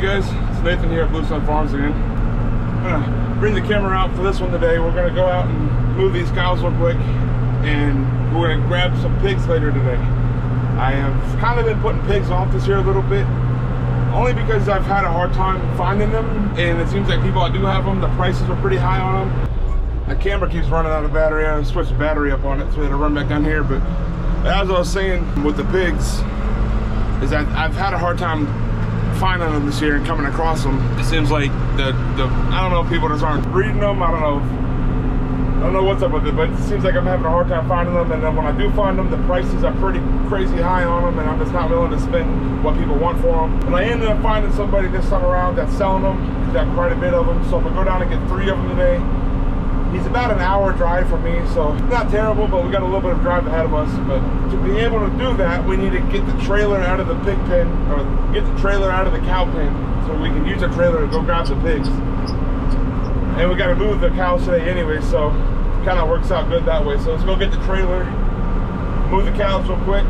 Hey guys, it's Nathan here at Blue Sun Farms again. I'm gonna bring the camera out for this one today. We're gonna go out and move these cows real quick, and we're gonna grab some pigs later today. I have kind of been putting pigs off this year a little bit, only because I've had a hard time finding them, and it seems like people that do have them, the prices are pretty high on them. The camera keeps running out of battery. I switched the battery up on it so it'll run back down here. But as I was saying with the pigs, is that I've had a hard time finding them this year and coming across them. It seems like the I don't know if people just aren't breeding them. I don't know what's up with it, but it seems like I'm having a hard time finding them. And then when I do find them, the prices are pretty crazy high on them, and I'm just not willing to spend what people want for them. And I ended up finding somebody this time around that's selling them. He's got quite a bit of them, so I'm gonna go down and get 3 of them today. He's about an hour drive from me, so not terrible, but we got a little bit of drive ahead of us. But to be able to do that, we need to get the trailer out of the pig pen, or get the trailer out of the cow pen, so we can use the trailer to go grab the pigs. And we got to move the cows today anyway, so it kind of works out good that way. So let's go get the trailer, move the cows real quick.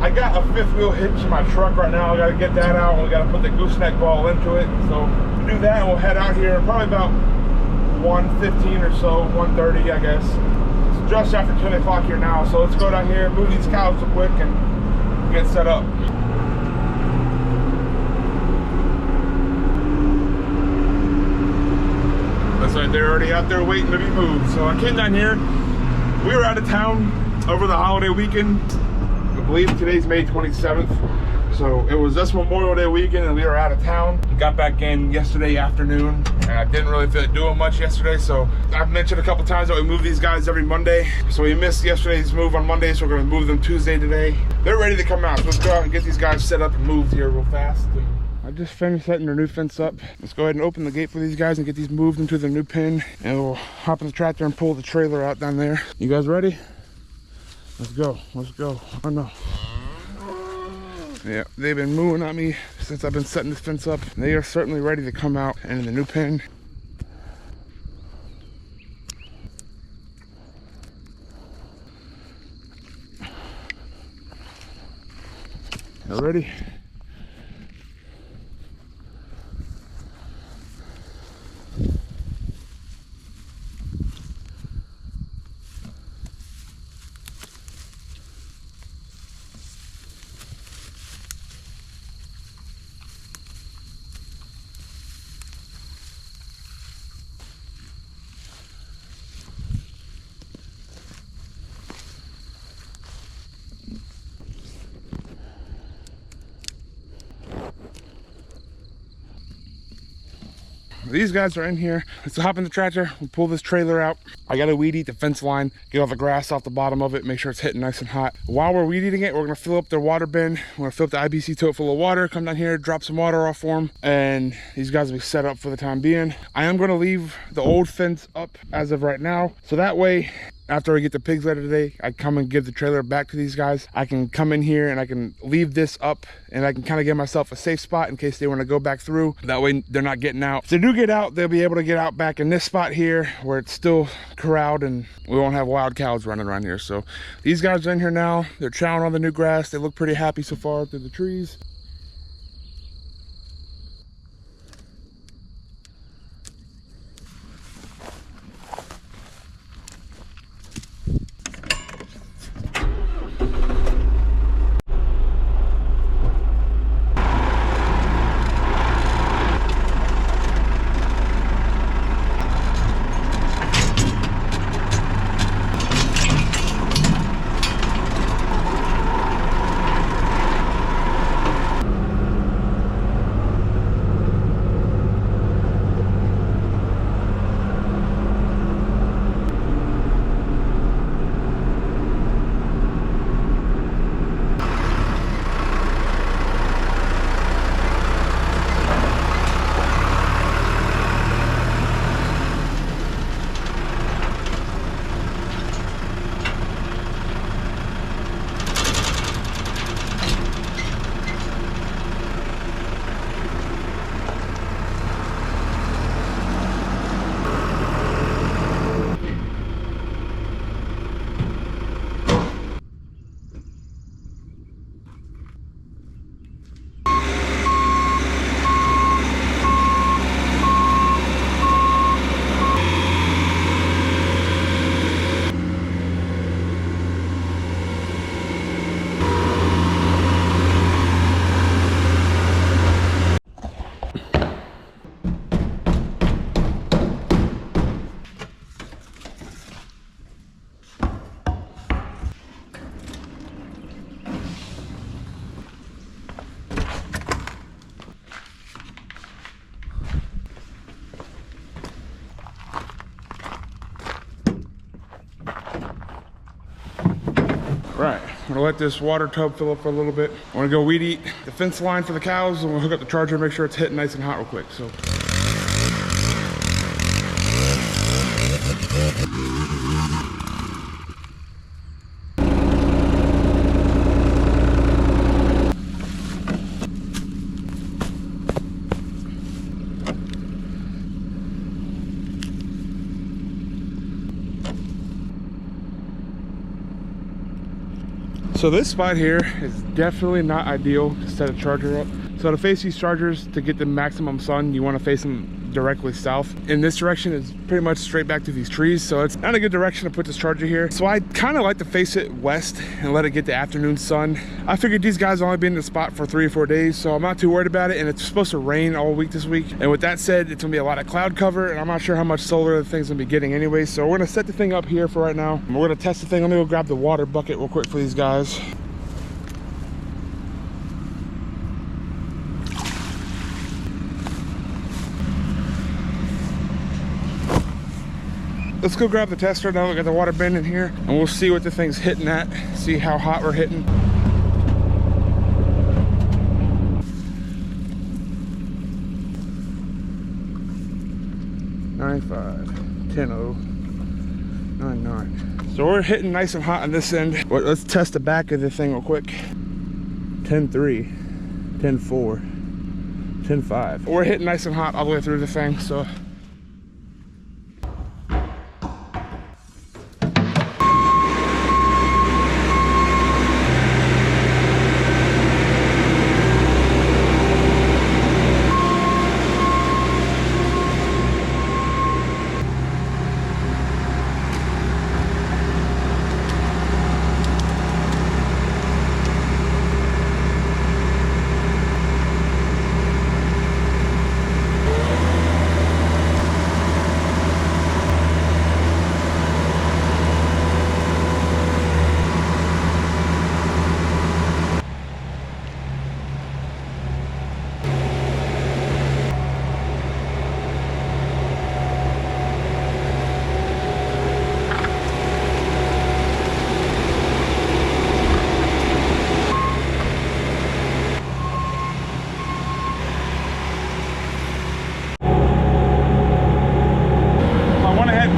I got a 5th wheel hitch in my truck right now. I got to get that out, and we got to put the gooseneck ball into it. So we'll do that, and we'll head out here probably about 1:15 or so, 1:30 I guess. It's just after 10 o'clock here now, so let's go down here, move these cows real quick, and get set up. Looks like they're already out there waiting to be moved. So I came down here. We were out of town over the holiday weekend. I believe today's May 27th. So it was this Memorial Day weekend, and we were out of town. Got back in yesterday afternoon, and I didn't really feel like doing much yesterday. So I've mentioned a couple times that we move these guys every Monday. So we missed yesterday's move on Monday, so we're gonna move them Tuesday today. They're ready to come out. So let's go out and get these guys set up and moved here real fast. I just finished setting their new fence up. Let's go ahead and open the gate for these guys and get these moved into their new pen, and we'll hop in the tractor and pull the trailer out down there. You guys ready? Let's go, let's go. Oh no. Yeah, they've been mooing at me since I've been setting this fence up. They are certainly ready to come out and in the new pen. You ready? These guys are in here. Let's hop in the tractor. We'll pull this trailer out. I gotta weed eat the fence line, get all the grass off the bottom of it, make sure it's hitting nice and hot. While we're weed eating it, we're gonna fill up their water bin. We're gonna fill up the IBC tote full of water, come down here, drop some water off for them, and these guys will be set up for the time being. I am gonna leave the old fence up as of right now, so that way, after I get the pigs later today, I come and give the trailer back to these guys. I can come in here and I can leave this up, and I can kind of give myself a safe spot in case they want to go back through. That way they're not getting out. If they do get out, they'll be able to get out back in this spot here where it's still corralled and we won't have wild cows running around here. So these guys are in here now. They're chowing on the new grass. They look pretty happy so far through the trees. gonna let this water tub fill up for a little bit. I wanna go weed eat the fence line for the cows, and we'll hook up the charger and make sure it's hitting nice and hot real quick. So. So this spot here is definitely not ideal to set a charger up. So to face these chargers, to get the maximum sun, you want to face them directly south. In this direction is pretty much straight back to these trees, so it's not a good direction to put this charger here. So I kind of like to face it west and let it get the afternoon sun. I figured these guys only been in the spot for 3 or 4 days, so I'm not too worried about it, and it's supposed to rain all week this week. And with that said, it's gonna be a lot of cloud cover, and I'm not sure how much solar the thing's gonna be getting anyway, so we're gonna set the thing up here for right now. We're gonna test the thing. Let me go grab the water bucket real quick for these guys. Let's go grab the tester now. We got the water bin in here, and we'll see what the thing's hitting at, see how hot we're hitting. $9.5, $10.0, $9.9. So we're hitting nice and hot on this end. But let's test the back of the thing real quick. $10.3, $10.4, $10.5. We're hitting nice and hot all the way through the thing, so.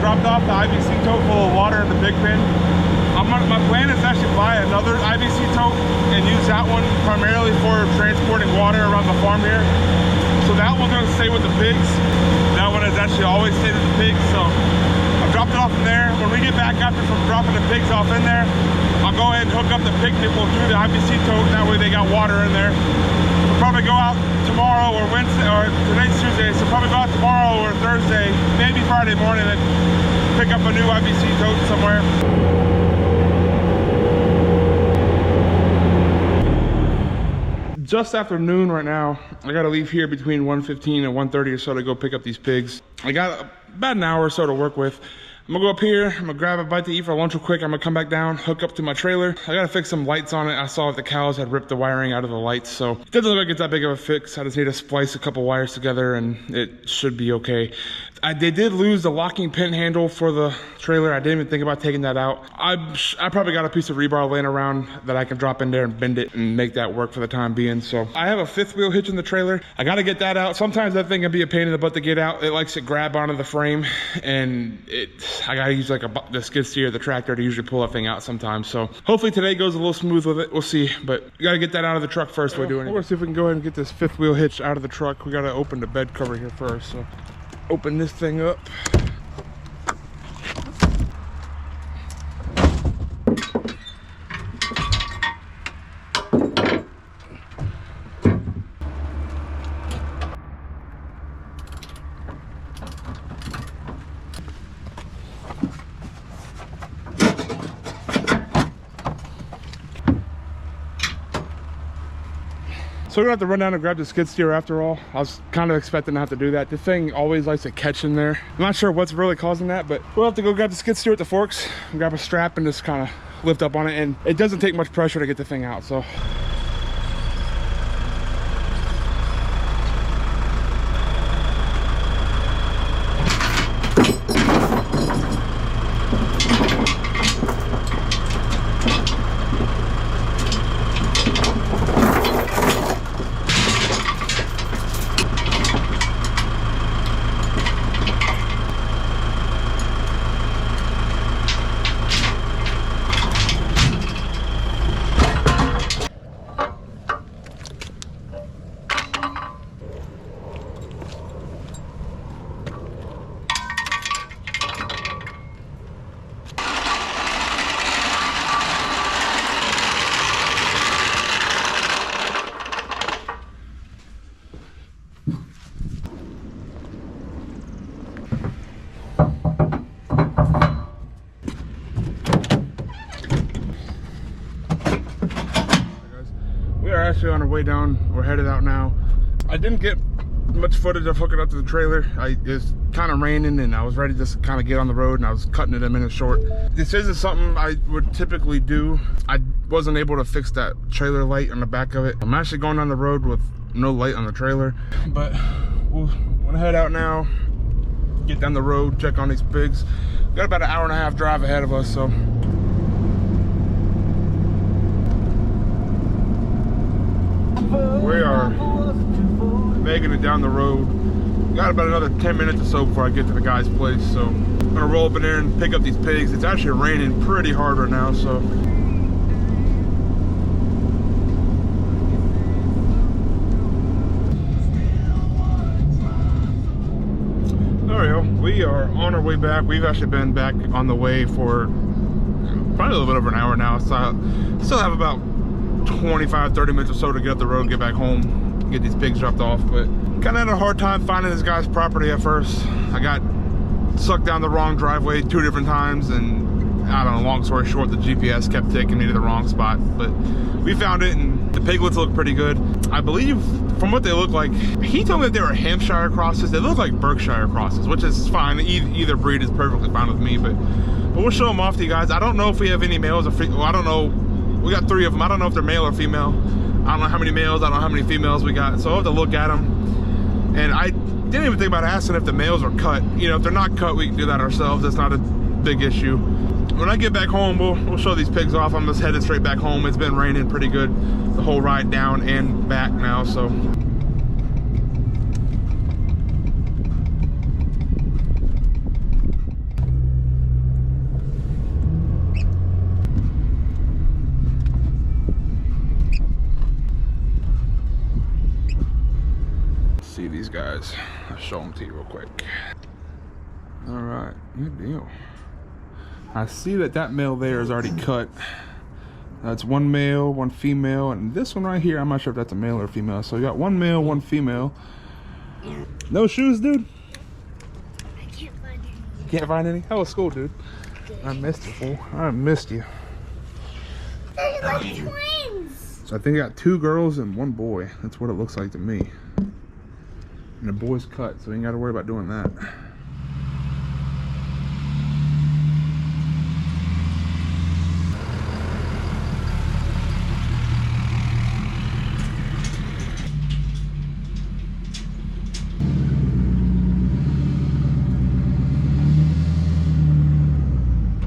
Dropped off the IBC tote full of water in the big bin. My plan is to actually buy another IBC tote and use that one primarily for transporting water around the farm here. So that one's going to stay with the pigs. That one has actually always stayed with the pigs. So I dropped it off in there. When we get back after from dropping the pigs off in there, I'll go ahead and hook up the pig nipple through the IBC tote. That way they got water in there. We'll probably go out tomorrow or Wednesday, or today's Tuesday, so probably go out tomorrow or Thursday, maybe Friday morning, and pick up a new IBC tote somewhere. Just after noon right now. I gotta leave here between 1:15 and 1:30 or so to go pick up these pigs. I got about an hour or so to work with. I'm gonna go up here, I'm gonna grab a bite to eat for lunch real quick. I'm gonna come back down, hook up to my trailer. I gotta fix some lights on it. I saw that the cows had ripped the wiring out of the lights, so it doesn't look like it's that big of a fix. I just need to splice a couple wires together and it should be okay. They did lose the locking pin handle for the trailer. I didn't even think about taking that out. I probably got a piece of rebar laying around that I can drop in there and bend it and make that work for the time being. So I have a 5th wheel hitch in the trailer. I gotta get that out. Sometimes that thing can be a pain in the butt to get out. It likes to grab onto the frame, and I gotta use like the skid steer of the tractor to usually pull that thing out sometimes. So hopefully today goes a little smooth with it. We'll see, but we gotta get that out of the truck first. We're gonna see if we can go ahead and get this 5th wheel hitch out of the truck. We gotta open the bed cover here first. So open this thing up. So we're gonna have to run down and grab the skid steer after all. I was kind of expecting to have to do that. The thing always likes to catch in there. I'm not sure what's really causing that, but we'll have to go grab the skid steer with the forks, and grab a strap and just kind of lift up on it. And it doesn't take much pressure to get the thing out, so. We are actually on our way down. We're headed out now. I didn't get much footage of hooking up to the trailer. It's kind of raining and I was ready to just kind of get on the road, and I was cutting it a minute short. This isn't something I would typically do. I wasn't able to fix that trailer light on the back of it. I'm actually going on the road with no light on the trailer, but we'll head out now, get down the road, check on these pigs. Got about an hour-and-a-half drive ahead of us, so we are making it down the road. Got about another 10 minutes or so before I get to the guy's place, so I'm gonna roll up in there and pick up these pigs. It's actually raining pretty hard right now, so there we go. We are on our way back. We've actually been back on the way for probably a little bit over an hour now, so I still have about 25-30 minutes or so to get up the road, get back home, get these pigs dropped off. But kind of had a hard time finding this guy's property at first. I got sucked down the wrong driveway 2 different times, and I don't know, long story short, the GPS kept taking me to the wrong spot. But we found it, and the piglets look pretty good. I believe from what they look like, he told me that they were Hampshire crosses. They look like Berkshire crosses, which is fine. Either breed is perfectly fine with me, but we'll show them off to you guys. I don't know if we have any males or well, I don't know. We got 3 of them. I don't know if they're male or female. I don't know how many males, I don't know how many females we got. So I'll have to look at them. And I didn't even think about asking if the males are cut. You know, if they're not cut, we can do that ourselves. That's not a big issue. When I get back home, we'll show these pigs off. I'm just headed straight back home. It's been raining pretty good the whole ride down and back now, so. See these guys. I'll show them to you real quick. All right, good deal. I see that male there is already cut. That's 1 male, 1 female, and this one right here, I'm not sure if that's a male or female. So you got 1 male, 1 female. No shoes, dude? I can't find any. Can't find any? How was school, dude? Good. I missed you, fool. I missed you. They're like twins. So I think I got 2 girls and 1 boy. That's what it looks like to me. And the boy's cut, so you ain't got to worry about doing that.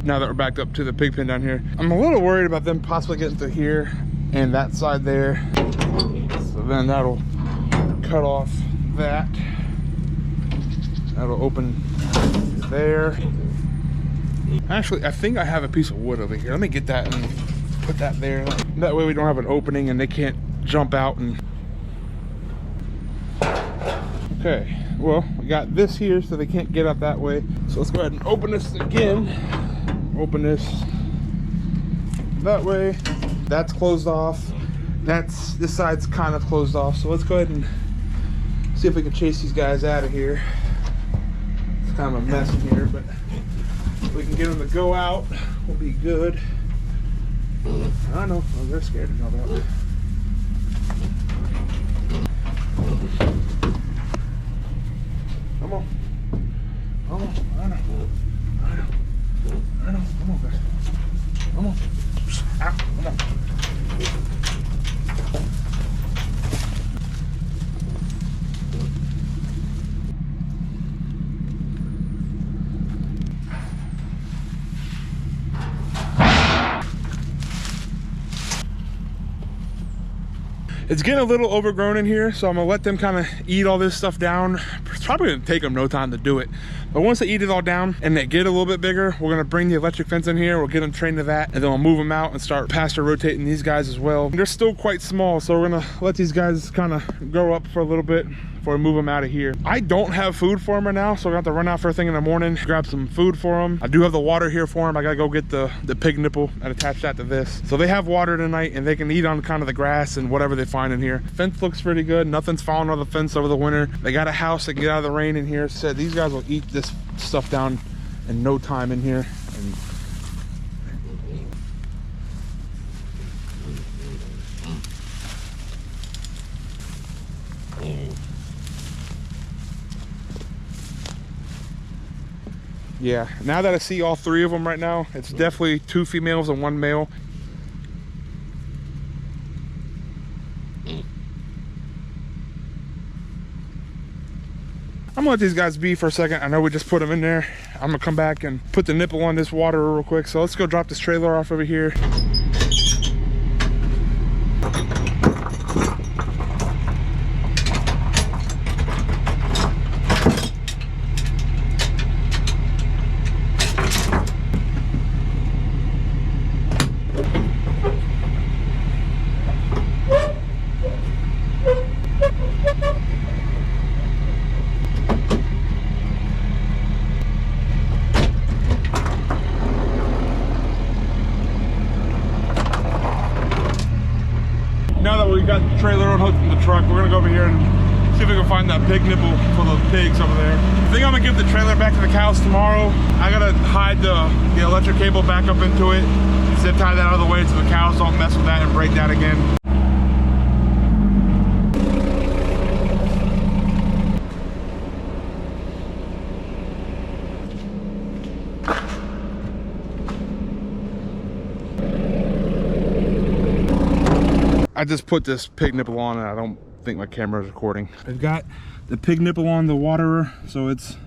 Now that we're backed up to the pig pen down here, I'm a little worried about them possibly getting to here and that side there. So then that'll cut off that. That'll open there. Actually, I think I have a piece of wood over here. Let me get that and put that there. That way we don't have an opening and they can't jump out. And okay, well, we got this here so they can't get up that way. So let's go ahead and open this again. Open this that way. That's closed off. This side's kind of closed off. So let's go ahead and see if we can chase these guys out of here. It's kind of a mess in here, but if we can get them to go out, we'll be good. I know, well, they're scared to go out. Come on. Come on. I know. Come on, guys. Come on. Out. Come on. It's getting a little overgrown in here, so I'm gonna let them kind of eat all this stuff down. It's probably gonna take them no time to do it. But once they eat it all down and they get a little bit bigger, we're gonna bring the electric fence in here, we'll get them trained to that, and then we'll move them out and start pasture rotating these guys as well. They're still quite small, so we're gonna let these guys kind of grow up for a little bit before we move them out of here. I don't have food for them right now, so we're gonna have to run out first thing in the morning, grab some food for them. I do have the water here for them. I gotta go get the pig nipple and attach that to this. So they have water tonight and they can eat on kind of the grass and whatever they find in here. Fence looks pretty good. Nothing's fallen on the fence over the winter. They got a house that can get out of the rain in here. Said these guys will eat this stuff down in no time in here. And yeah, now that I see all three of them right now, it's definitely 2 females and 1 male. I'm gonna let these guys be for a second. I know we just put them in there. I'm gonna come back and put the nipple on this water real quick. So let's go drop this trailer off over here. Now that we got the trailer unhooked from the truck, we're gonna go over here and see if we can find that pig nipple for the pigs over there. I think I'm gonna give the trailer back to the cows tomorrow. I gotta hide the electric cable back up into it, zip tie that out of the way so the cows don't mess with that and break that again. I just put this pig nipple on and I don't think my camera is recording. I've got the pig nipple on the waterer, so it's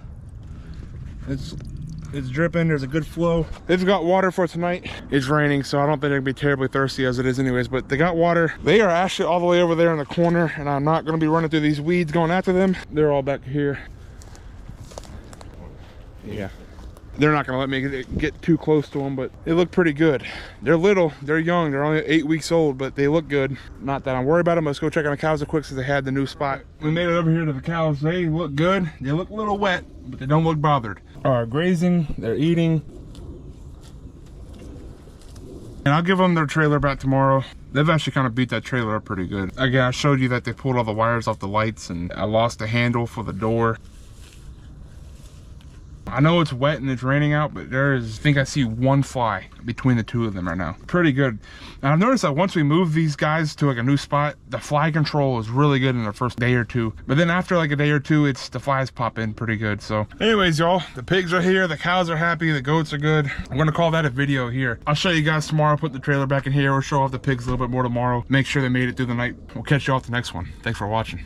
dripping. There's a good flow. They've got water for tonight. It's raining, so I don't think they're gonna be terribly thirsty as it is anyways, but they got water. They are actually all the way over there in the corner, and I'm not gonna be running through these weeds going after them. They're all back here. Yeah. They're not gonna let me get too close to them, but they look pretty good. They're little, they're young, they're only 8 weeks old, but they look good. Not that I'm worried about them. Let's go check on the cows real quick since they had the new spot. We made it over here to the cows. They look good. They look a little wet, but they don't look bothered. All right, grazing, they're eating. And I'll give them their trailer back tomorrow. They've actually kind of beat that trailer up pretty good. Again, I showed you that they pulled all the wires off the lights and I lost the handle for the door. I know it's wet and it's raining out, but I think I see 1 fly between the 2 of them right now. Pretty good. And I've noticed that once we move these guys to like a new spot, the fly control is really good in the first day or 2. But then after like a day or 2, the flies pop in pretty good. So anyways, y'all, the pigs are here, the cows are happy, the goats are good. I'm gonna call that a video here. I'll show you guys tomorrow, put the trailer back in here. We'll show off the pigs a little bit more tomorrow. Make sure they made it through the night. We'll catch you off the next one. Thanks for watching.